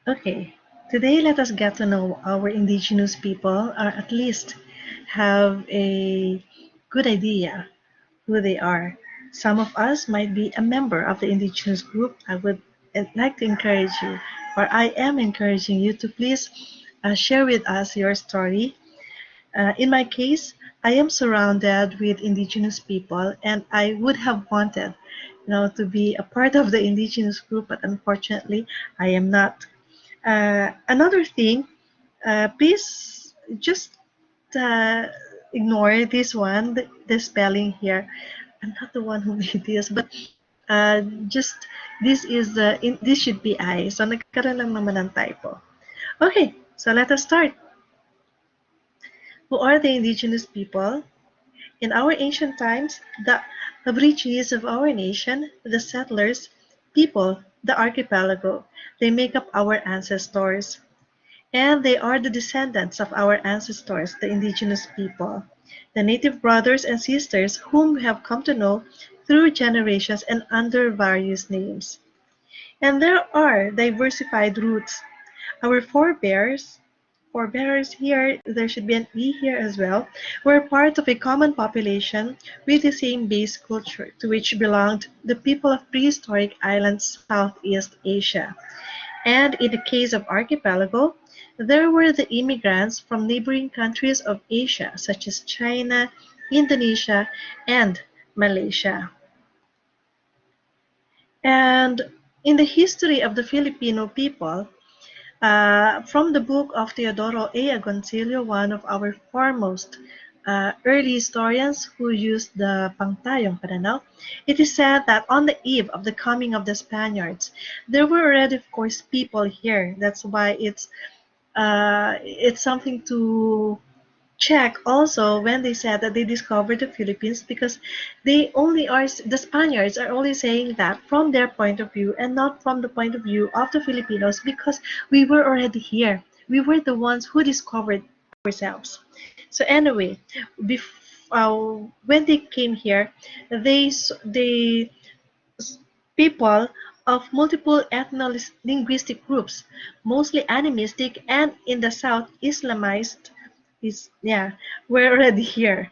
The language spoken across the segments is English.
Okay, today let us get to know our indigenous people, or at least have a good idea who they are. Some of us might be a member of the indigenous group. I would like to encourage you, or I am encouraging you to please share with us your story. In my case, I am surrounded with indigenous people, and I would have wanted, to be a part of the indigenous group, but unfortunately, I am not. Another thing, please just uh, ignore this one, the spelling here. I'm not the one who made this, but just this should be I. So nagkaroon lang naman ng typo. Okay, so let us start. Who are the indigenous people? In our ancient times, the Aborigines of our nation, the settlers, people, the archipelago, they make up our ancestors. And they are the descendants of our ancestors, the indigenous people, the native brothers and sisters whom we have come to know through generations and under various names. And there are diversified roots. Our forebears here, there should be an E here as well, were part of a common population with the same base culture to which belonged the people of prehistoric islands Southeast Asia. And in the case of archipelago, there were the immigrants from neighboring countries of Asia such as China, Indonesia, and Malaysia. And in the history of the Filipino people, from the book of Teodoro A. Agoncillo, one of our foremost early historians who used the Pangtayong Pananaw, it is said that on the eve of the coming of the Spaniards, there were already, of course, people here. That's why it's something to check also when they said that they discovered the Philippines, because the Spaniards are only saying that from their point of view and not from the point of view of the Filipinos, because we were already here. We were the ones who discovered ourselves. So anyway, when they came here, they people of multiple ethno-linguistic groups, mostly animistic and in the south Islamized, is yeah, we're already here.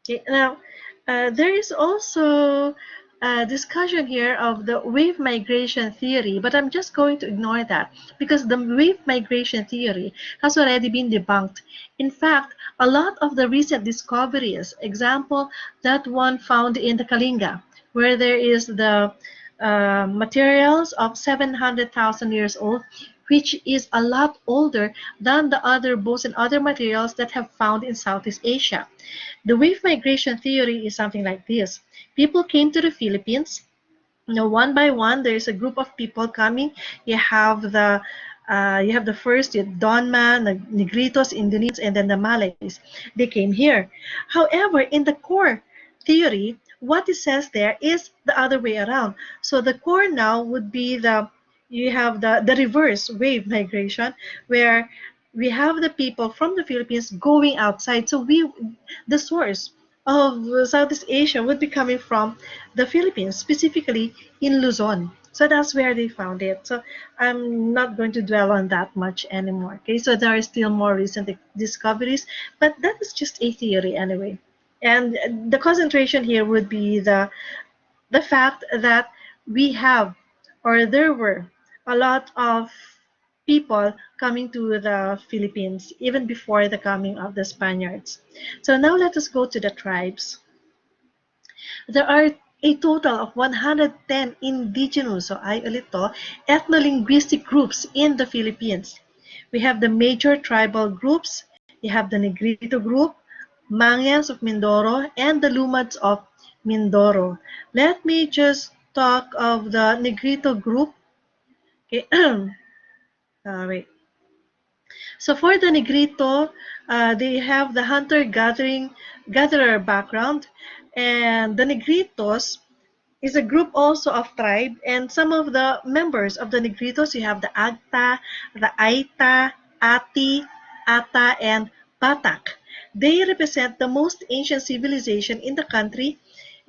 Okay, now there is also a discussion here of the wave migration theory, but I'm just going to ignore that because the wave migration theory has already been debunked. In fact, a lot of the recent discoveries, example that one found in the Kalinga, where there is the materials of 700,000 years old, which is a lot older than the other bones and other materials that have found in Southeast Asia. The wave migration theory is something like this. People came to the Philippines, one by one. There's a group of people coming. You have the first, you Donman, the Negritos, Indonesians, and then the Malays. They came here. However, in the core theory, what it says there is the other way around. So the core now would be you have the reverse wave migration, where we have the people from the Philippines going outside. So the source of Southeast Asia would be coming from the Philippines, specifically in Luzon. So that's where they found it. So I'm not going to dwell on that much anymore. Okay, so there are still more recent discoveries, but that is just a theory anyway. And the concentration here would be the fact that we have, or there were, a lot of people coming to the Philippines even before the coming of the Spaniards. So now let us go to the tribes. There are a total of 110 indigenous, so ay ulit to, ethno-linguistic groups in the Philippines. We have the major tribal groups. You have the Negrito group, Mangyans of Mindoro, and the Lumads of Mindoro. Let me just talk of the Negrito group. Okay. Wait. So for the Negrito, they have the hunter-gatherer background, and the Negritos is a group also of tribe, and some of the members of the Negritos, you have the Agta, the Aita, Ati, Ata, and Batak. They represent the most ancient civilization in the country,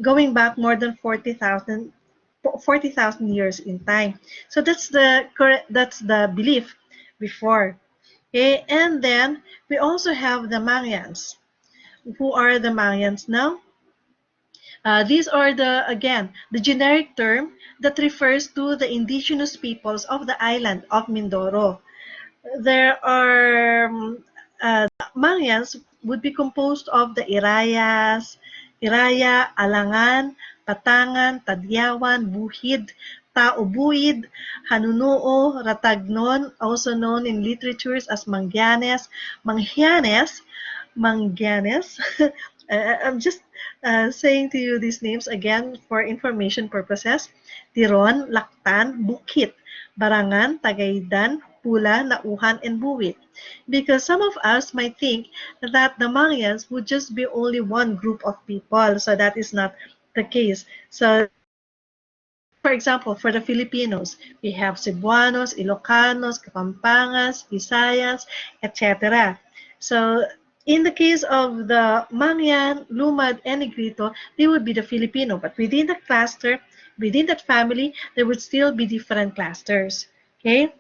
going back more than 40,000 years in time. So that's the belief before. Okay, and then we also have the Mayans. Who are the Mayans now? These are the generic term that refers to the indigenous peoples of the island of Mindoro. There are Mayans would be composed of the Iraya, Alangan, Patangan, Tadyawan, Buhid, Tao-Buid, Hanunuo, Ratagnon, also known in literatures as Mangyanes. I'm just saying to you these names again for information purposes. Tiron, Laktan, Bukit, Barangan, Tagaydan, Pula, Nauhan, and Buwit. Because some of us might think that the Mayans would just be only one group of people. So that is not the case. So for example, for the Filipinos, we have Cebuanos, Ilocanos, Kapampangas, Visayas, etc. So in the case of the Mangyan, Lumad, and Negrito, they would be the Filipino. But within the cluster, within that family, there would still be different clusters. Okay?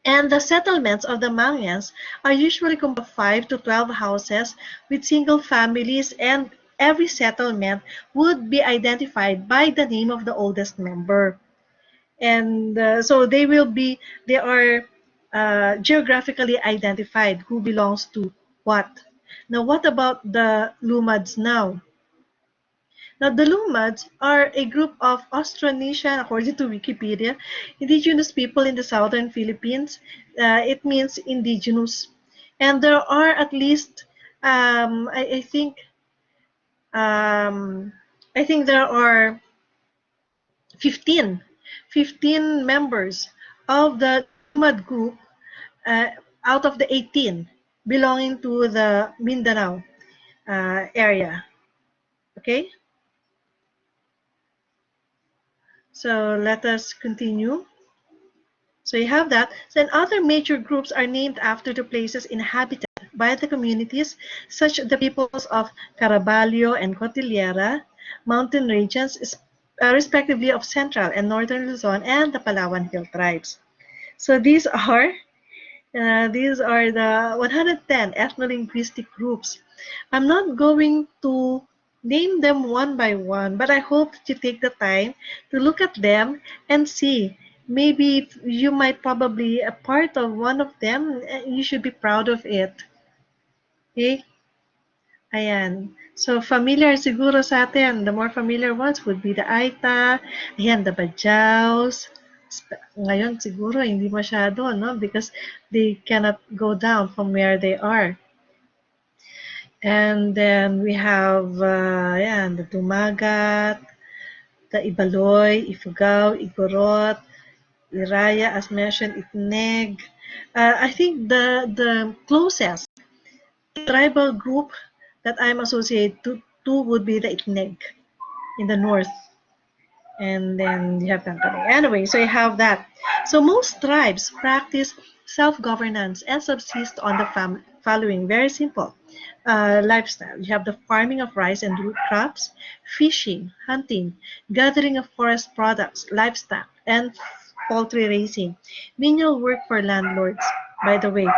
And the settlements of the Mangyans are usually composed of 5 to 12 houses with single families, and every settlement would be identified by the name of the oldest member. And so they are geographically identified who belongs to what. Now, what about the Lumads now? Now, the Lumads are a group of Austronesian, according to Wikipedia, indigenous people in the southern Philippines. It means indigenous. And there are at least, I think, um, I think there are 15, 15 members of the Lumad group uh, out of the 18 belonging to the Mindanao area. Okay, so let us continue. So you have that. So and other major groups are named after the places inhabited by the communities, such as the peoples of Caraballo and Cordillera, mountain regions, respectively of Central and Northern Luzon, and the Palawan Hill tribes. So these are the 110 ethno-linguistic groups. I'm not going to name them one by one, but I hope that you take the time to look at them and see. Maybe you might probably a part of one of them. You should be proud of it. Okay? Ayan. So, familiar siguro sa atin. The more familiar ones would be the Aita, ayan, the Bajaus. Ngayon siguro hindi masyado, no? Because they cannot go down from where they are. And then we have, ayan, the Dumagat, the Ibaloy, Ifugao, Igorot, Iraya, as mentioned, Itneg. I think the closest tribal group that I'm associated to would be the Itneg in the north. And then you have Tangkabay. Anyway, so you have that. So most tribes practice self-governance and subsist on the following very simple lifestyle. You have the farming of rice and root crops, fishing, hunting, gathering of forest products, livestock, and poultry raising. Menial work for landlords. By the way,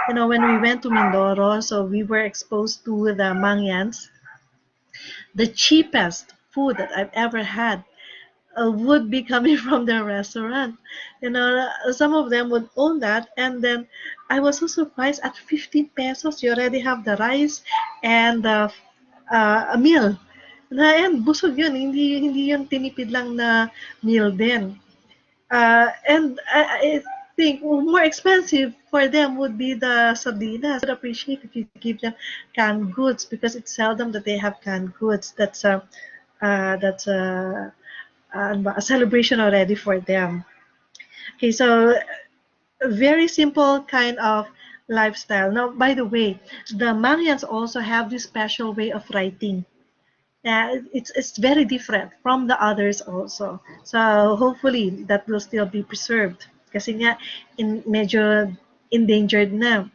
when we went to Mindoro, so we were exposed to the Mangyans. The cheapest food that I've ever had would be coming from their restaurant. Some of them would own that, and then I was so surprised at 15 pesos. You already have the rice and a meal. And busog yun, hindi yun tinipid lang na meal din. And I think more expensive for them would be the sardinas. I would appreciate if you give them canned goods because it's seldom that they have canned goods. That's a celebration already for them. Okay, so a very simple kind of lifestyle. Now, by the way, the Mayans also have this special way of writing. It's very different from the others also. So hopefully that will still be preserved. Kasi nga, medyo endangered na.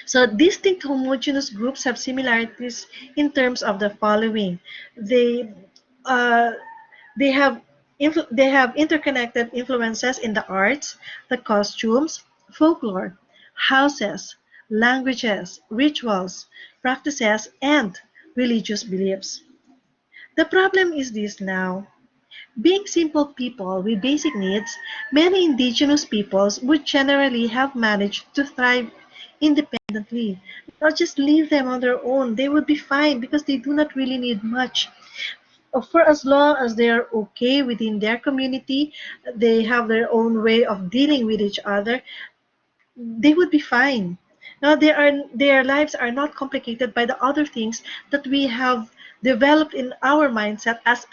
So distinct homogeneous groups have similarities in terms of the following. They uh, they have they have interconnected influences in the arts, the costumes, folklore, houses, languages, rituals, practices, and religious beliefs. The problem is this now. Being simple people with basic needs, many indigenous peoples would generally have managed to thrive independently. Not just leave them on their own. They would be fine because they do not really need much. For as long as they are okay within their community, they have their own way of dealing with each other, they would be fine. Now their lives are not complicated by the other things that we have developed in our mindset as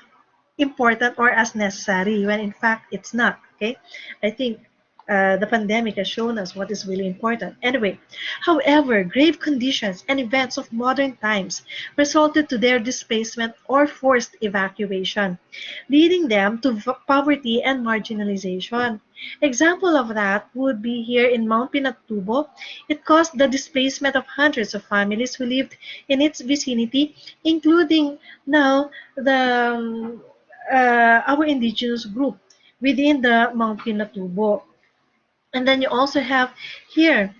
important or as necessary when in fact it's not. Okay, I think the pandemic has shown us what is really important. Anyway, however, grave conditions and events of modern times resulted to their displacement or forced evacuation, leading them to poverty and marginalization. Example of that would be here in Mount Pinatubo. It caused the displacement of hundreds of families who lived in its vicinity, including now the our indigenous group within the Mount Pinatubo. And then you also have here,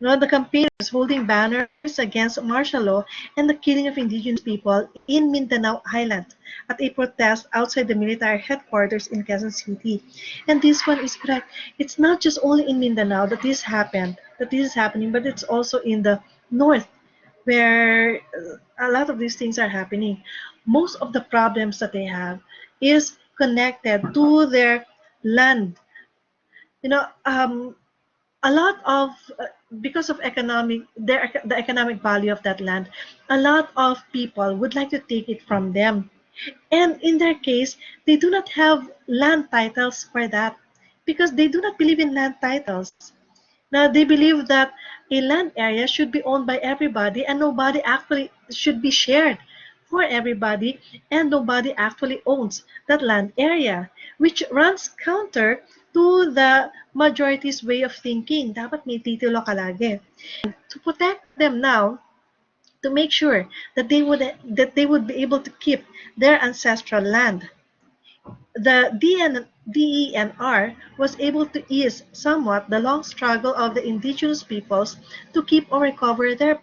the campaigners holding banners against martial law and the killing of indigenous people in Mindanao Island at a protest outside the military headquarters in Quezon City. And this one is correct. It's not just only in Mindanao that this is happening, but it's also in the north where a lot of these things are happening. Most of the problems that they have is connected to their land. You know, a lot of because of the economic value of that land, a lot of people would like to take it from them, and in their case they do not have land titles for that because they do not believe in land titles. Now they believe that a land area should be owned by everybody and nobody actually should be shared for everybody, and nobody actually owns that land area, which runs counter to the majority's way of thinking. Dapat may titulo ka lagi. To protect them now, to make sure that they would be able to keep their ancestral land, the DNR was able to ease somewhat the long struggle of the indigenous peoples to keep or recover their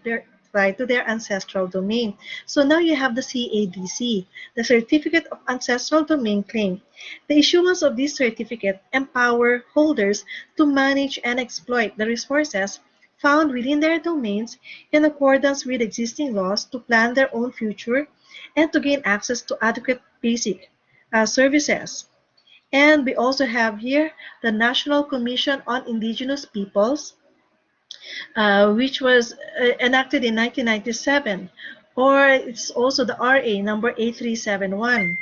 right to their ancestral domain. So now you have the CADC, the Certificate of Ancestral Domain Claim. The issuance of this certificate empower holders to manage and exploit the resources found within their domains in accordance with existing laws to plan their own future and to gain access to adequate basic services. And we also have here the National Commission on Indigenous Peoples, which was enacted in 1997, or it's also the RA number 8371.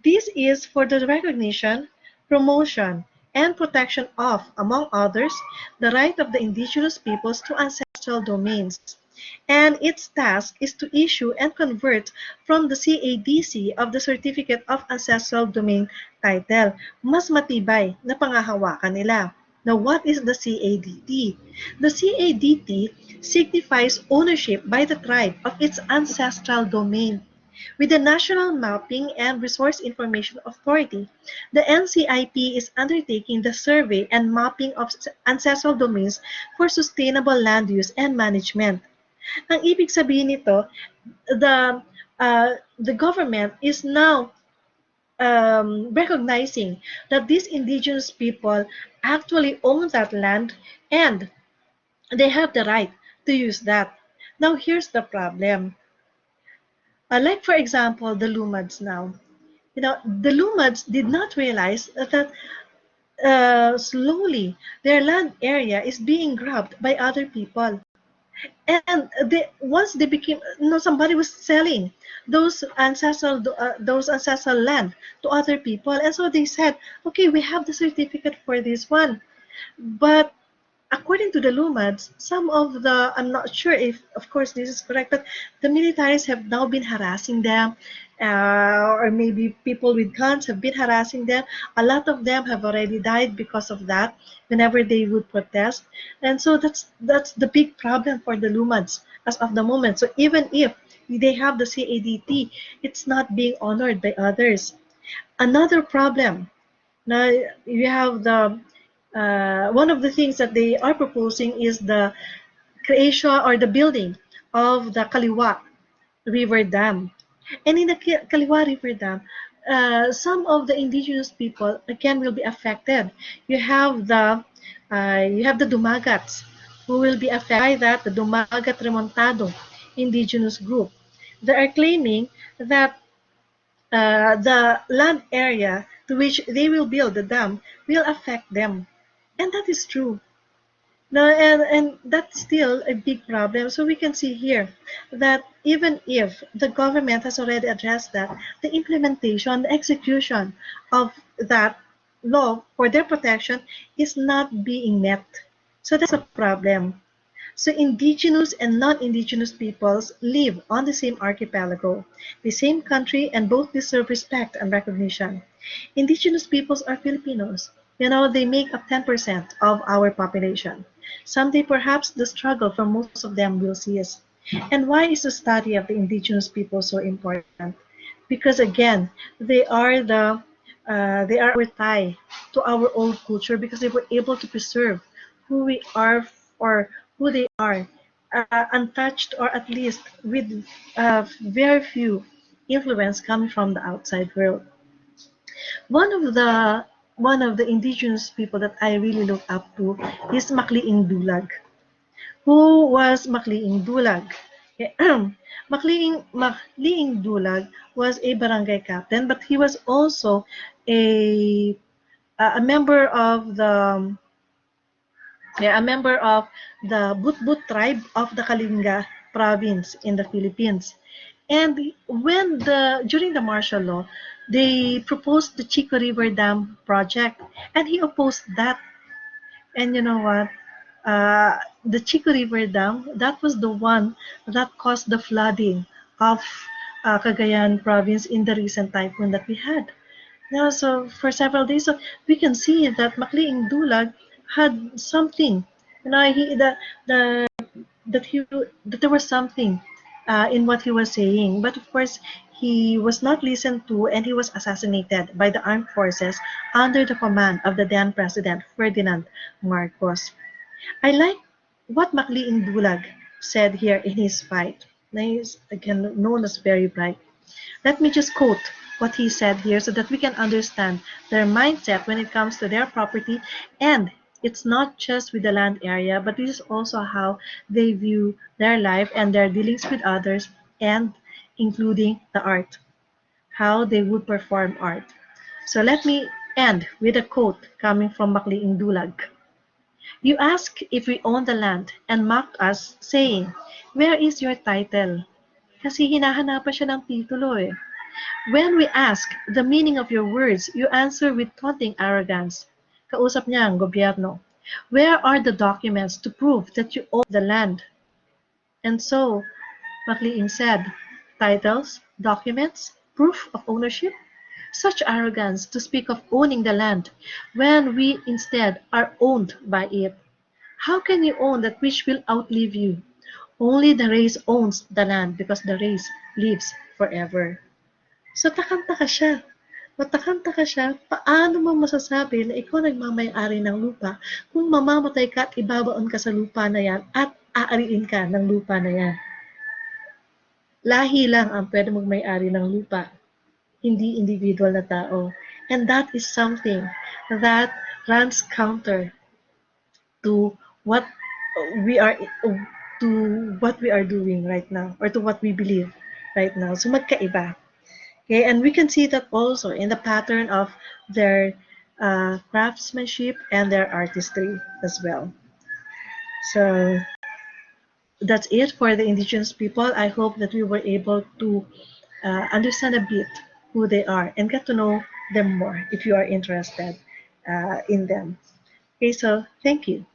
This is for the recognition, promotion, and protection of, among others, the right of the indigenous peoples to ancestral domains. And its task is to issue and convert from the CADC of the Certificate of Ancestral Domain title. Mas matibay na pangahawakan nila. Now, what is the CADT? The CADT signifies ownership by the tribe of its ancestral domain. With the National Mapping and Resource Information Authority, the NCIP is undertaking the survey and mapping of ancestral domains for sustainable land use and management. Ang ibig sabihin nito, the government is now recognizing that these indigenous people actually own that land and they have the right to use that. Now, here's the problem. Like, for example, the Lumads now. The Lumads did not realize that slowly their land area is being grabbed by other people. And once they became, somebody was selling those ancestral land to other people, and so they said, okay, we have the certificate for this one, but according to the Lumads, some of I'm not sure if, of course, this is correct, but the militaries have now been harassing them, or maybe people with guns have been harassing them. A lot of them have already died because of that whenever they would protest. And so that's the big problem for the Lumads as of the moment. So even if they have the CADT, it's not being honored by others. Another problem, now you have one of the things that they are proposing is the creation or the building of the Kaliwa River Dam. And in the Kaliwa River Dam, some of the indigenous people again will be affected. You have the Dumagats who will be affected by that, the Dumagat Remontado indigenous group. They are claiming that the land area to which they will build the dam will affect them. And that is true. No, and that's still a big problem. So we can see here that even if the government has already addressed that, the implementation, the execution of that law for their protection is not being met. So that's a problem. So indigenous and non-indigenous peoples live on the same archipelago, the same country, and both deserve respect and recognition. Indigenous peoples are Filipinos. You know, they make up 10% of our population. Someday, perhaps, the struggle for most of them will cease. And why is the study of the indigenous people so important? Because again, they are our tie to our old culture because they were able to preserve who we are or who they are, untouched or at least with very few influence coming from the outside world. One of the one of the indigenous people that I really look up to is Makliing Dulag. Who was Makliing Dulag? Makliing Dulag was a barangay captain, but he was also a a member of the a member of the Butbut tribe of the Kalinga province in the Philippines. And when during the martial law, they proposed the Chico River Dam project, and he opposed that. And you know what? The Chico River Dam, that was the one that caused the flooding of Cagayan province in the recent typhoon that we had. Yeah, so for several days, so we can see that Makliing Dulag had something. You know, the that he that there was something in what he was saying, but of course he was not listened to, and he was assassinated by the armed forces under the command of the then President Ferdinand Marcos. I like what Makliing Dulag said here in his fight. He's again known as very bright. Let me just quote what he said here so that we can understand their mindset when it comes to their property. And it's not just with the land area, but this is also how they view their life and their dealings with others, and including the art, how they would perform art. So let me end with a quote coming from Makliing Dulag. You ask if we own the land and mocked us, saying, "Where is your title?" Kasi hinahanapan siya ng titulo eh. When we ask the meaning of your words, you answer with taunting arrogance. Kausap niya ang gobyerno. Where are the documents to prove that you own the land? And so, Maclean said, titles, documents, proof of ownership? Such arrogance to speak of owning the land when we instead are owned by it. How can you own that which will outlive you? Only the race owns the land because the race lives forever. So takang-taka siya. Takang-taka siya, paano mo masasabi na ikaw nagmamay-ari ng lupa kung mamamatay ka at ibabaon ka sa lupa na yan at aariin ka ng lupa na yan? Lahi lang ang pwede magmay-ari ng lupa, hindi individual na tao. And that is something that runs counter to what we are doing right now, or to what we believe right now. So magkaiba. Okay, and we can see that also in the pattern of their craftsmanship and their artistry as well. So that's it for the indigenous people. I hope that we were able to understand a bit who they are and get to know them more if you are interested in them. Okay, so thank you.